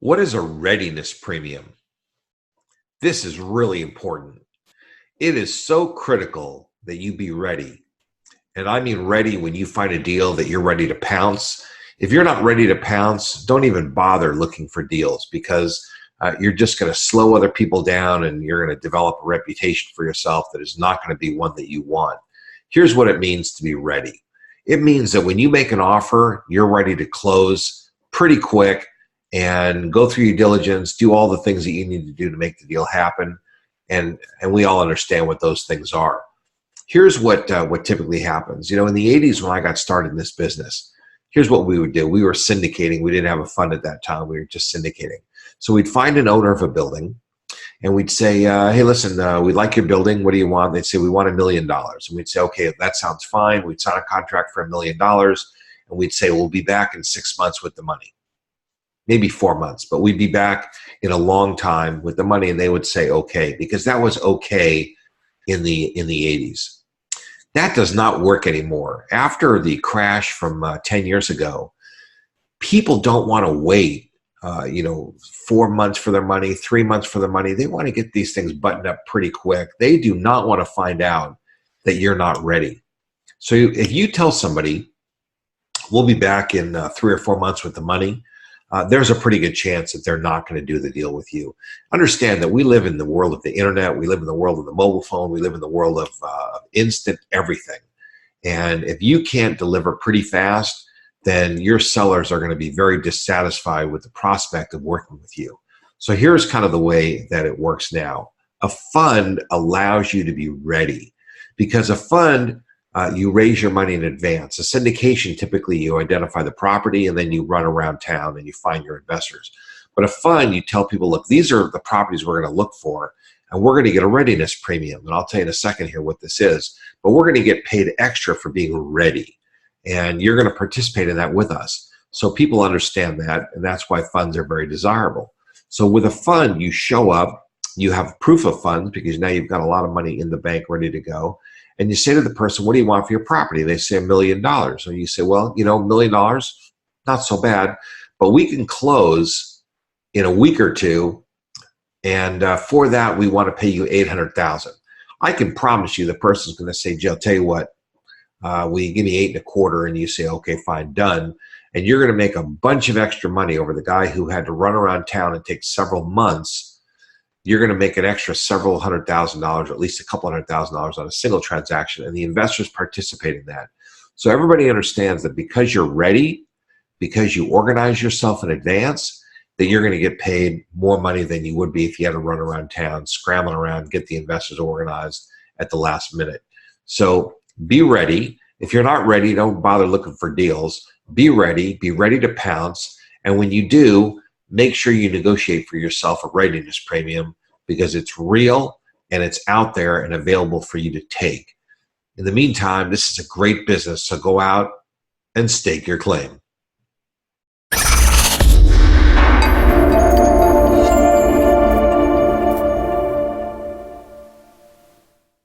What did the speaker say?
What is a readiness premium? This is really important. It is so critical that you be ready. And I mean ready when you find a deal that you're ready to pounce. If you're not ready to pounce, don't even bother looking for deals because you're just going to slow other people down and you're going to develop a reputation for yourself that is not going to be one that you want. Here's what it means to be ready. It means that when you make an offer, you're ready to close pretty quick and go through your diligence, do all the things that you need to do to make the deal happen. And we all understand what those things are. Here's what typically happens. In the 80s when I got started in this business, here's what we would do. We were syndicating. We didn't have a fund at that time. We were just syndicating. So we'd find an owner of a building and we'd say, hey, listen, we like your building. What do you want? They'd say, we want $1 million. And we'd say, okay, that sounds fine. We'd sign a contract for $1 million. And we'd say, we'll be back in 6 months with the money. Maybe 4 months, but we'd be back in a long time with the money. And they would say, okay, because that was okay in the 80s. That does not work anymore. After the crash from 10 years ago, people don't want to wait 4 months for their money, 3 months for their money. They want to get these things buttoned up pretty quick. They do not want to find out that you're not ready. So if you tell somebody, we'll be back in 3 or 4 months with the money, there's a pretty good chance that they're not going to do the deal with you. Understand that we live in the world of the internet. We live in the world of the mobile phone. We live in the world of instant everything. And if you can't deliver pretty fast, then your sellers are going to be very dissatisfied with the prospect of working with you. So here's kind of the way that it works now. A fund allows you to be ready because a fund, you raise your money in advance. A syndication, typically you identify the property and then you run around town and you find your investors. But a fund, you tell people, look, these are the properties we're going to look for and we're going to get a readiness premium. And I'll tell you in a second here what this is. But we're going to get paid extra for being ready. And you're going to participate in that with us. So people understand that, and that's why funds are very desirable. So with a fund, you show up, you have proof of funds because now you've got a lot of money in the bank ready to go. And you say to the person, what do you want for your property? They say $1 million. So you say, well, $1 million, not so bad, but we can close in a week or two. And for that, we want to pay you $800,000. I can promise you the person's going to say, Joe, tell you what, we give me 8.25, and you say, okay, fine, done. And you're going to make a bunch of extra money over the guy who had to run around town and take several months. You're going to make an extra several $100,000, or at least a couple $100,000 on a single transaction, and the investors participate in that. So everybody understands that because you're ready, because you organize yourself in advance, that you're going to get paid more money than you would be if you had to run around town, scrambling around, get the investors organized at the last minute. So be ready. If you're not ready, don't bother looking for deals. Be ready to pounce. And when you do, make sure you negotiate for yourself a readiness premium because it's real and it's out there and available for you to take. In the meantime, this is a great business, so go out and stake your claim.